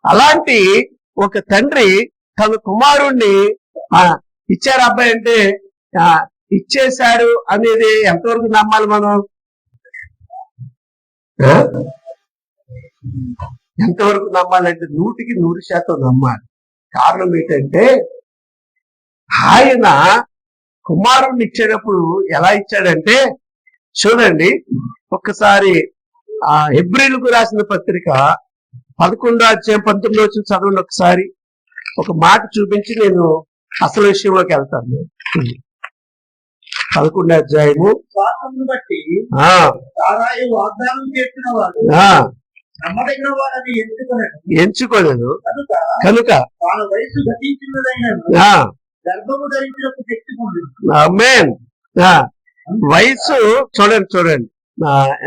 అలాంటి ఒక తండ్రి తన కుమారుణ్ణి ఇచ్చారు అబ్బాయి అంటే ఇచ్చేశాడు అనేది ఎంతవరకు నమ్మాలి మనం? ఎంతవరకు నమ్మాలంటే 100% నమ్మాలి. కారణం ఏంటంటే ఆయన కుమారుణ్ణి ఇచ్చేటప్పుడు ఎలా ఇచ్చాడంటే చూడండి, ఒక్కసారి హెబ్రీయులకు రాసిన పత్రిక 11వ అధ్యాయం 19 చదవండి. ఒకసారి ఒక మాట చూపించి నేను అసలు విషయంలోకి వెళ్తాను. 11వ అధ్యాయము బట్టి వాగ్దానం చేసిన వాడు నమ్మదగిన వాడని ఎంచుకోలేదు కనుక వాళ్ళ వయసు గతించినదైన గర్భము ధరించినప్పుడు తెచ్చుకుంది. ఆమేన్. వయసు చూడండి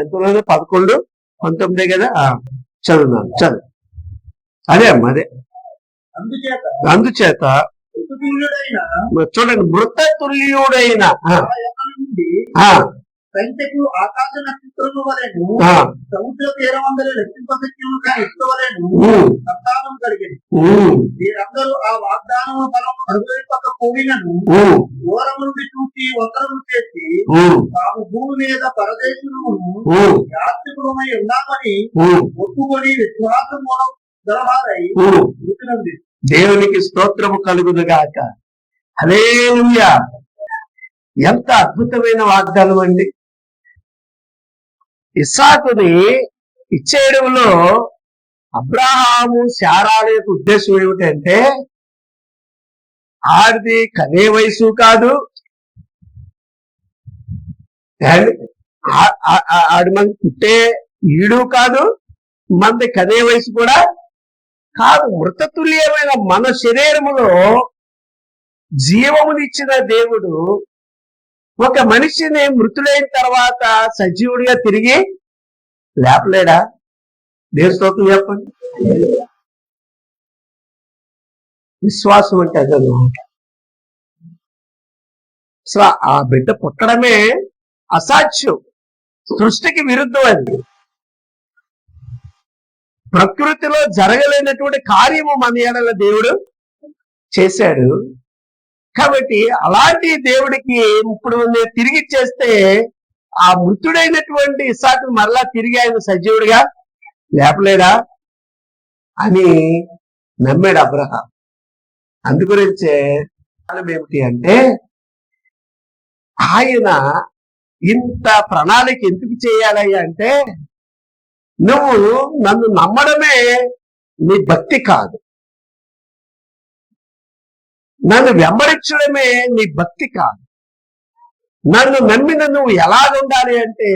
ఎంతలో 11, 19 కదా. చదువున్నాను చదువు. అదే అమ్మా అదే. అందుచేత చూడండి, మృత తుల్యుడైన సంఖ్యకు ఆకాశ నక్షత్రము వలెను సముద్ర తీరమందరి లెక్కింపశక్యముగా ఇష్టవలెను సంతానం కలిగింది. మీరందరూ ఆ వాగ్దానము బలం అనుభవింపకపోయినను దూరం నుండి చూసి వందరము చేసి తాము భూమి మీద పరదేశమును యాత్రికులమై ఉన్నామని ఒప్పుకొని విశ్వాసము గలవారై ఉంటున్నది. దేవునికి స్తోత్రము కలుగునుగాక. హల్లెలూయా. ఎంత అద్భుతమైన వాగ్దానం అండి. ఇస్సాకుని ఇచ్చేయడంలో అబ్రాహాము శారాల యొక్క ఉద్దేశం ఏమిటంటే ఆడిది కనే వయసు కాదు, ఆడి మంది పుట్టే ఈడు కాదు, మంది కనే వయసు కూడా కాదు. మృతతుల్యమైన మన శరీరములో జీవమునిచ్చిన దేవుడు ఒక మనిషిని మృతులైన తర్వాత సజీవుడిగా తిరిగి లేపలేడా? దేవుని స్తోత్రం చెప్పండి. విశ్వాసం అంటే అదన్నమాట. అసలు ఆ బిడ్డ పుట్టడమే అసాధ్యం, సృష్టికి విరుద్ధం. అది ప్రకృతిలో జరగలేనటువంటి కార్యము మన ఎడల దేవుడు చేశాడు. కాబట్టి అలాంటి దేవుడికి ఇప్పుడు నేను తిరిగి చేస్తే ఆ మృతుడైనటువంటి ఇస్సాకును మరలా తిరిగి ఆయన సజీవుడిగా లేపలేడా అని నమ్మాడు అబ్రహాం. అందుగురించే ఏమిటి అంటే ఆయన ఇంత ప్రణాళిక ఎందుకు చేయాలయ్యా అంటే నువ్వు నన్ను నమ్మడమే నీ భక్తి కాదు, నన్ను వెంబడించడమే నీ భక్తి కాదు. నన్ను నమ్మిన నువ్వు ఎలాగుండాలి అంటే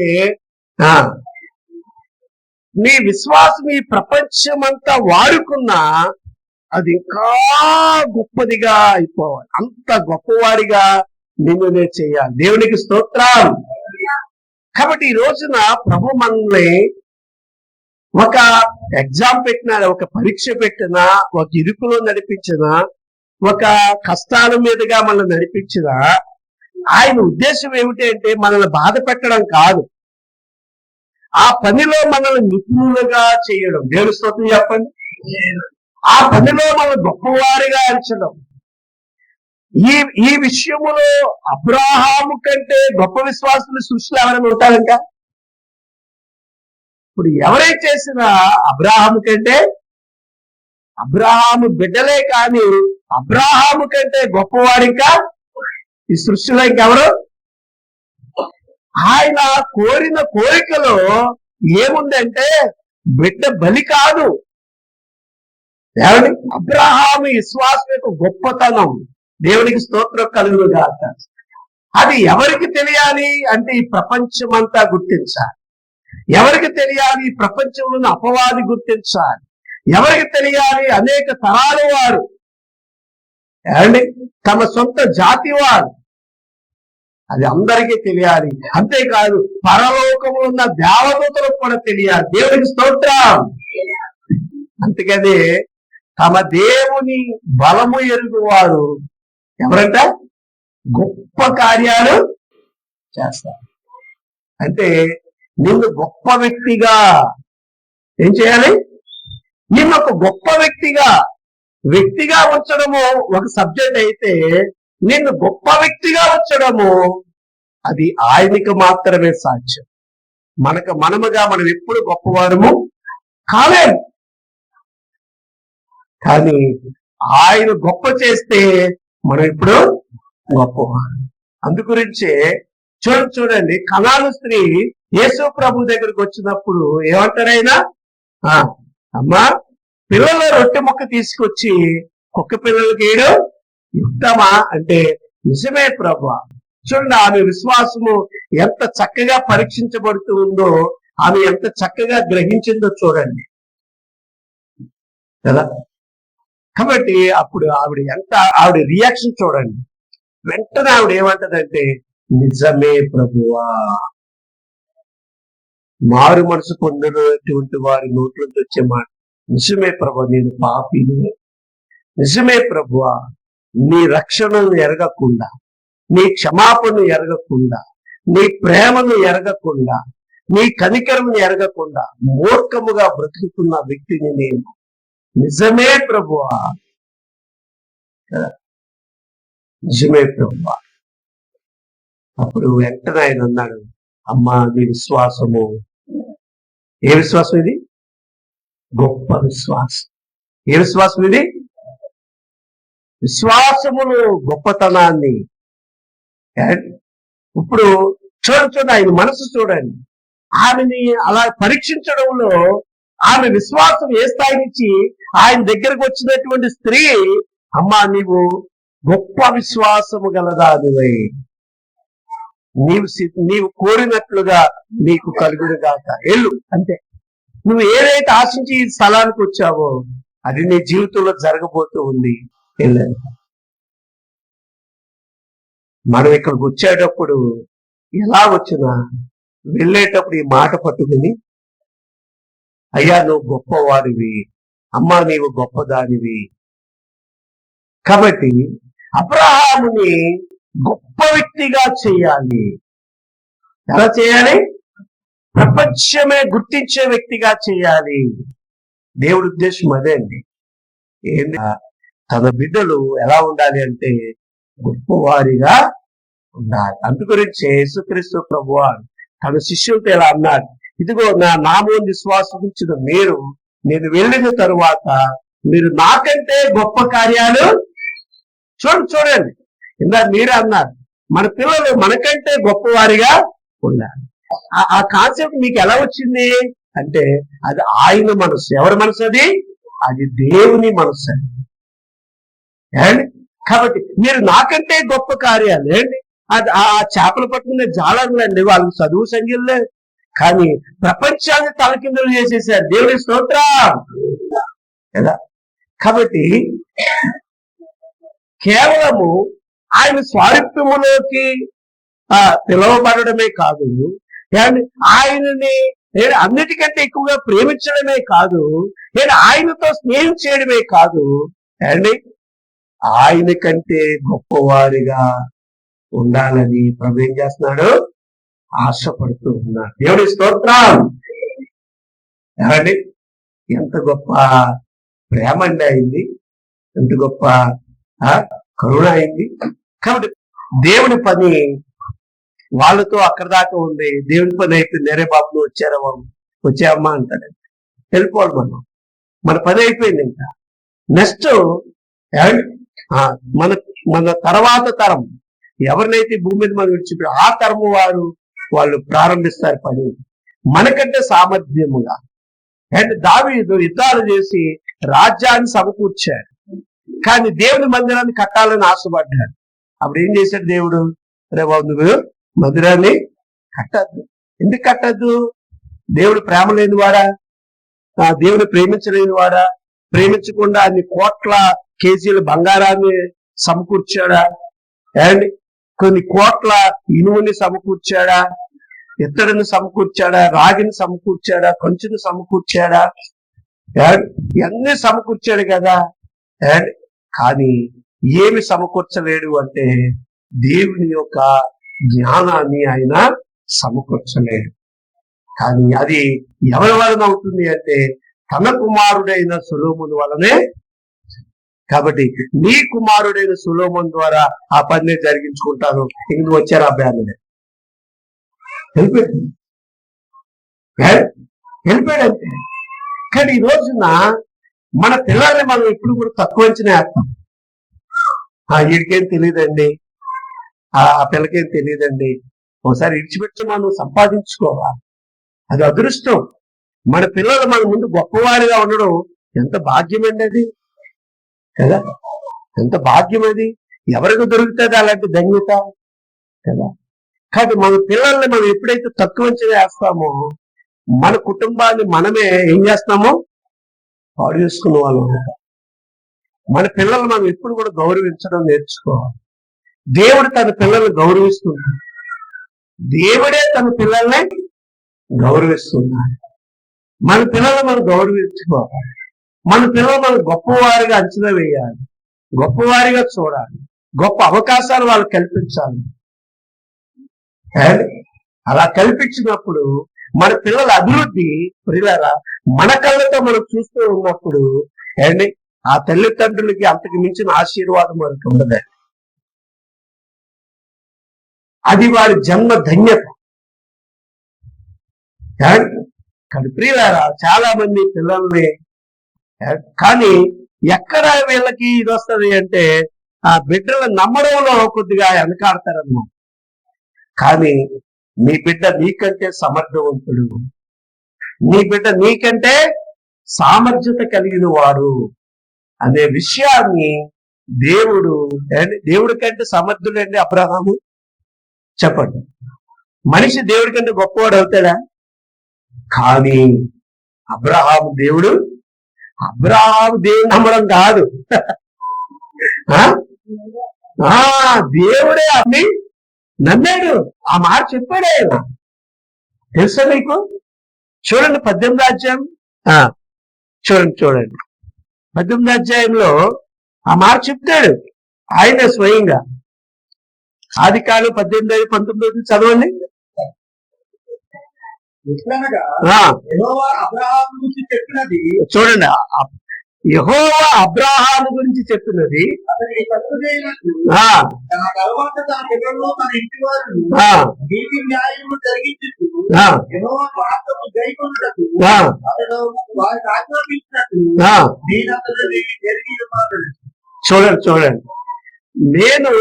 నీ విశ్వాసం ఈ ప్రపంచమంతా వాడుకున్నా అది ఇంకా గొప్పదిగా అయిపోవాలి. అంత గొప్పవాడిగా నిన్నునే చేయాలి. దేవునికి స్తోత్రం. కాబట్టి ఈ రోజున ప్రభు మనల్ని ఒక ఎగ్జామ్ పెట్టినా, ఒక పరీక్ష పెట్టినా, ఒక ఇరుకులో నడిపించినా, ఒక కష్టాల మీదుగా మనల్ని నడిపించిన ఆయన ఉద్దేశం ఏమిటి అంటే మనల్ని బాధ పెట్టడం కాదు, ఆ పనిలో మనల్ని నిపుణులుగా చేయడం. దేవుని స్తోత్రం చెప్పండి. ఆ పనిలో మనల్ని గొప్పవారిగా ఎంచడం. ఈ విషయములో అబ్రాహాము కంటే గొప్ప విశ్వాసులు సృష్టిలో ఎవరైనా ఉంటారంట? ఇప్పుడు ఎవరైతే చేసినా అబ్రాహాము కంటే, అబ్రాహాము బిడ్డలే కానీ అబ్రాహాము కంటే గొప్పవాడు ఇంకా ఈ సృష్టిలో ఇంకెవరు? ఆయన కోరిన కోరికలో ఏముందంటే బిడ్డ బలి కాదు. దేవుని అబ్రాహాము విశ్వాసం యొక్క గొప్పతనం దేవునికి స్తోత్రం కలుగునుగాక. అది ఎవరికి తెలియాలి అంటే ఈ ప్రపంచమంతా గుర్తించాలి. ఎవరికి తెలియాలి? ఈ ప్రపంచంలోని అపవాది గుర్తించాలి. ఎవరికి తెలియాలి? అనేక తరాల వారు, తమ సొంత జాతి వారు, అది అందరికీ తెలియాలి. అంతేకాదు పరలోకములో ఉన్న దేవదూతలకు కూడా తెలియాలి. దేవునికి స్తోత్రం. అందుకని తమ దేవుని బలము ఎరుగు వారు ఎవరంట? గొప్ప కార్యాలు చేస్తారు. అంటే నిన్ను గొప్ప వ్యక్తిగా ఏం చేయాలి? నిన్ను ఒక గొప్ప వ్యక్తిగా ఉంచడము ఒక సబ్జెక్ట్ అయితే, నిన్ను గొప్ప వ్యక్తిగా ఉంచడము అది ఆయనకి మాత్రమే సాధ్యం. మనముగా మనం ఎప్పుడు గొప్పవారము కాలేము. కానీ ఆయన గొప్ప చేస్తే మనం ఇప్పుడు గొప్పవారు. అందుగురించే చూడండి, కనాను స్త్రీ యేసు ప్రభు దగ్గరికి వచ్చినప్పుడు ఏమంటారైనా, అమ్మా పిల్లల రొట్టె ముక్క తీసుకొచ్చి కుక్క పిల్లలకి వేయడం యుక్తమా అంటే, నిజమే ప్రభు. చూడండి, ఆమె విశ్వాసము ఎంత చక్కగా పరీక్షించబడుతూ ఉందో, ఆమె ఎంత చక్కగా గ్రహించిందో చూడండి కదా. కాబట్టి అప్పుడు ఆవిడ రియాక్షన్ చూడండి. వెంటనే ఆవిడ ఏమంటదంటే, నిజమే ప్రభువా. మారు మనసు పొందినటువంటి వారి నోట్లోకి వచ్చే మాట, నిజమే ప్రభు, నేను పాపిని. నిజమే ప్రభువా, నీ రక్షణను ఎరగకుండా, నీ క్షమాపణను ఎరగకుండా, నీ ప్రేమను ఎరగకుండా, నీ కనికరమును ఎరగకుండా మూర్ఖముగా బ్రతుకుతున్న వ్యక్తిని నేను. నిజమే ప్రభువా, నిజమే ప్రభువా. అప్పుడు వెంటనే ఆయన అన్నాడు, అమ్మా నీ విశ్వాసము. ఏ విశ్వాసం ఇది? గొప్ప విశ్వాసం. ఏ విశ్వాసం ఇది? విశ్వాసమును గొప్పతనాన్ని. ఇప్పుడు చూడండి, ఆయన మనసు చూడండి. ఆమెని అలా పరీక్షించడంలో ఆమె విశ్వాసం ఏ స్థాయి నుంచి ఆయన దగ్గరకు వచ్చినటువంటి స్త్రీ, అమ్మా నీవు గొప్ప విశ్వాసము గలదానివై, నీవు కోరినట్లుగా నీకు కలుగునుగాక, ఎల్లు అంతే. నువ్వు ఏదైతే ఆశించి ఈ స్థలానికి వచ్చావో అది నీ జీవితంలో జరగబోతూ ఉంది. వెళ్ళాను. మనం ఇక్కడికి వచ్చేటప్పుడు ఎలా వచ్చినా వెళ్ళేటప్పుడు ఈ మాట పట్టుకుని, అయ్యా నువ్వు గొప్పవాడివి, అమ్మా నీవు గొప్పదానివి. కాబట్టి అబ్రహాముని గొప్ప వ్యక్తిగా చేయాలి. ఎలా చేయాలి? ప్రపంచమే గుర్తించే వ్యక్తిగా చేయాలి. దేవుడి ఉద్దేశం అదే అండి. ఏంటి? తన బిడ్డలు ఎలా ఉండాలి అంటే గొప్పవారిగా ఉండాలి. అందుగురించి యేసుక్రీస్తు ప్రభువు తన శిష్యులతో ఇలా అన్నాడు, ఇదిగో నా నామమున విశ్వాసం ఉంచిన మీరు, నేను వెళ్ళిన తరువాత మీరు నాకంటే గొప్ప కార్యాలు చూడండి. ఇందాక మీరే అన్నారు, మన పిల్లలు మనకంటే గొప్పవారిగా ఉండాలి. ఆ కాన్సెప్ట్ మీకు ఎలా వచ్చింది అంటే, అది ఆయన మనసు. ఎవరి మనసు అది? అది దేవుని మనసు అండి. కాబట్టి మీరు నాకంటే గొప్ప కార్యాలు ఏంటి? అది ఆ చేపలు పట్టుకునే జాలర్లండి, వాళ్ళకి చదువు సంఖ్యలే, కానీ ప్రపంచాన్ని తలకిందులు చేసేసారు. దేవుని స్తోత్రం కదా. కాబట్టి కేవలము ఆయన స్వారూప్యములోకి పిలువబడమే కాదు, ఆయనని అన్నిటికంటే ఎక్కువగా ప్రేమించడమే కాదు, ఆయనతో స్నేహం చేయడమే కాదు అండి, ఆయన కంటే గొప్పవారిగా ఉండాలని ప్రభు ఏం చేస్తున్నాడు? ఆశపడుతూ ఉన్నాడు. దేవుడి స్తోత్రం. ఏమండి, ఎంత గొప్ప ప్రేమ అండి అయింది, ఎంత గొప్ప కరుణ అయింది. కాబట్టి దేవుని పని వాళ్ళతో అక్కడ దాకా ఉంది. దేవుని పని అయిపోయింది. నేరే బాబులు వచ్చారమ్మా అంటాడు, వెళ్ళిపోవాలి. మన పని అయిపోయింది. ఇంకా నెక్స్ట్ మన తర్వాత తరం ఎవరినైతే భూమి మీద మనం విడిచిపోయి ఆ తరము వాళ్ళు ప్రారంభిస్తారు పని మనకంటే సామర్థ్యముగా. అండ్ దావీదు యుద్ధాలు చేసి రాజ్యాన్ని సమకూర్చాడు, కానీ దేవుని మందిరాన్ని కట్టాలని ఆశపడ్డాడు. అప్పుడు ఏం చేశాడు దేవుడు? రే బాబు, నువ్వు మందిరాన్ని కట్టద్దు. ఎందుకు కట్టద్దు? దేవుడు ప్రేమ లేని వాడా? దేవుని ప్రేమించలేని వాడా? ప్రేమించకుండా అన్ని కోట్ల కేజీల బంగారాన్ని సమకూర్చాడా? అండ్ కొన్ని కోట్ల ఇనుముని సమకూర్చాడా? ఇత్తడిని సమకూర్చాడా? రాగిని సమకూర్చాడా? కంచుని సమకూర్చాడా? ఇవన్నీ సమకూర్చాడు కదా. కానీ ఏమి సమకూర్చలేడు అంటే దేవుని యొక్క జ్ఞానాన్ని ఆయన సమకూర్చలేడు. కానీ అది ఎవరి వలన అవుతుంది అంటే తన కుమారుడైన సొలొమోను వలనే. కాబట్టి నీ కుమారుడైన సొలొమోను ద్వారా ఆ పని జరిగించుకుంటాను, ఇంక నువ్వు వచ్చారు ఆ బ్యాన్ వెళ్ళిపోయాడు అంతే. కానీ ఈ రోజున మన పిల్లల్ని మనం ఎప్పుడు కూడా తక్కువ అంచనా వేస్తాం. వీడికేం తెలియదండి, ఆ పిల్లకేం తెలియదండి. ఒకసారి ఇడిచిపెట్టి మనం సంపాదించుకోవాలి, అది అదృష్టం. మన పిల్లలు మన ముందు గొప్పవారిగా ఉండడం ఎంత భాగ్యమండి అది కదా, ఎంత భాగ్యం అది. ఎవరికి దొరుకుతుంది అలాంటి ధన్యత కదా. కానీ మన పిల్లల్ని మనం ఎప్పుడైతే తక్కువ అంచనా వేస్తామో మన కుటుంబాన్ని మనమే ఏం చేస్తామో పాడు చేసుకున్న వాళ్ళు. మన పిల్లలు మనం ఎప్పుడు కూడా గౌరవించడం నేర్చుకోవాలి. దేవుడు తన పిల్లల్ని గౌరవిస్తున్నాడు, దేవుడే తన పిల్లల్ని గౌరవిస్తున్నాడు. మన పిల్లలు మనం గౌరవించుకోవాలి. మన పిల్లలు మనం గొప్పవారిగా అంచనా వేయాలి, గొప్పవారిగా చూడాలి, గొప్ప అవకాశాలు వాళ్ళు కల్పించాలి. అలా కల్పించినప్పుడు మన పిల్లల అభివృద్ధి ప్రియులారా మన కళ్ళతో మనం చూస్తూ ఉన్నప్పుడు అండి ఆ తల్లిదండ్రులకి అంతకు మించిన ఆశీర్వాదం మనకు ఉండదండి. అది వారి జన్మ ధన్యత. కానీ ప్రియులారా చాలా మంది పిల్లల్ని కానీ ఎక్కడ వీళ్ళకి ఇది వస్తుంది అంటే ఆ బిడ్డలు నమ్మడంలో కొద్దిగా వెనకాడతారన్నమాట. కానీ నీ బిడ్డ నీకంటే సమర్థవంతుడు, నీ బిడ్డ నీకంటే సామర్థ్యత కలిగిన వాడు అనే విషయాన్ని దేవుడి కంటే సమర్థుడండి అబ్రహాము. చెప్పండి, మనిషి దేవుడి కంటే గొప్పవాడు అవుతాడా? కానీ అబ్రహాము దేవుడు నమ్మడం కాదు, దేవుడే అన్ని నమ్మాడు. ఆ మాట చెప్పాడు ఆయన. తెలుసా మీకు? చూడండి 18వ అధ్యాయం, చూడండి 18వ అధ్యాయంలో ఆ మాట చెప్తాడు ఆయన స్వయంగా. ఆదికాండం 18-19 చదవండి. చూడండి, యెహోవా అబ్రాహాము గురించి చెప్పినది చూడండి. నేను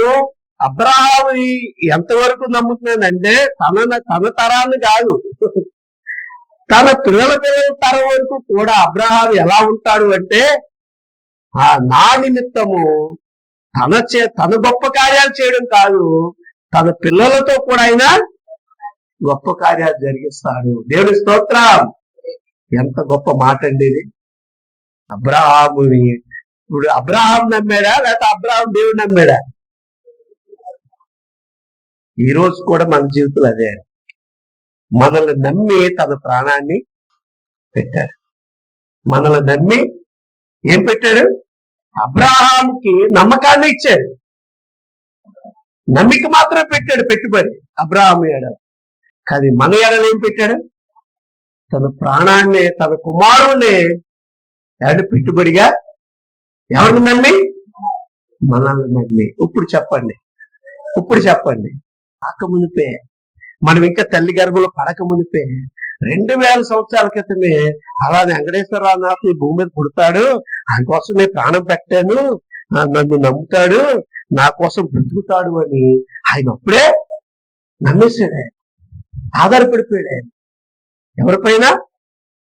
అబ్రాహాముని ఎంతవరకు నమ్ముతున్నానంటే తన తరాన్ని కాదు, తన పిల్లల తరం వరకు కూడా అబ్రహాము ఎలా ఉంటాడు అంటే నా నిమిత్తము తన గొప్ప కార్యాలు చేయడం కాదు, తన పిల్లలతో కూడా ఆయన గొప్ప కార్యాలు జరిగిస్తాడు. దేవుని స్తోత్రం. ఎంత గొప్ప మాట అండి ఇది. అబ్రహాముని ఇప్పుడు అబ్రహాం నమ్మాడా లేకపోతే అబ్రహాం దేవుడు నమ్మాడా? ఈ రోజు కూడా మన జీవితంలో అదే. మనల్ని నమ్మి తన ప్రాణాన్ని పెట్టాడు. మనల్ని నమ్మి ఏం పెట్టాడు? అబ్రహాముకి నమ్మకాన్ని ఇచ్చాడు. నమ్మిక మాత్రం పెట్టాడు పెట్టుబడి అబ్రహాము ఎడల. కానీ మన ఎడల ఏం పెట్టాడు? తన ప్రాణాన్ని, తన కుమారుణ్ణి పెట్టుబడిగా ఎవరిని నమ్మి? మనల్ని నమ్మి. ఇప్పుడు చెప్పండి పక్క మునిపే, మనం ఇంకా తల్లి గర్భంలో పడక మునిపే 2000 సంవత్సరాల క్రితమే అలా వెంకటేశ్వరరావు నాకు ఈ భూమి మీద పుడతాడు, ఆయన కోసం నేను ప్రాణం పెట్టాను, నన్ను నమ్ముతాడు, నా కోసం బ్రతుకుతాడు అని ఆయన అప్పుడే నమ్మేశాడు. ఆధారపడిపోయాడు. ఎవరిపైన?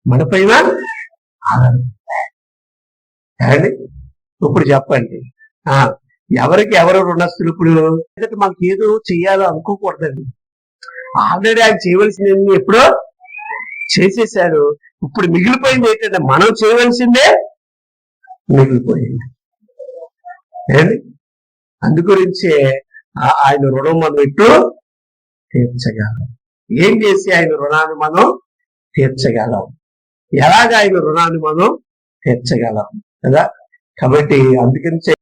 మనపైన ఆధారపడి. ఇప్పుడు చెప్పండి, ఎవరికి ఎవరు రుణస్తులు? ఇప్పుడు మనకి ఏదో చెయ్యాలో అనుకోకూడదండి. ఆల్రెడీ ఆయన చేయవలసింది ఎప్పుడో చేసేసాడు. ఇప్పుడు మిగిలిపోయింది ఏంటంటే మనం చేయవలసిందే మిగిలిపోయింది. అందుగురించే ఆయన రుణం మనం ఎప్పుడు తీర్చగలం. ఏం చేసి ఆయన రుణాన్ని మనం తీర్చగలం? ఎలాగ ఆయన రుణాన్ని మనం తీర్చగలం కదా. కాబట్టి అందుకని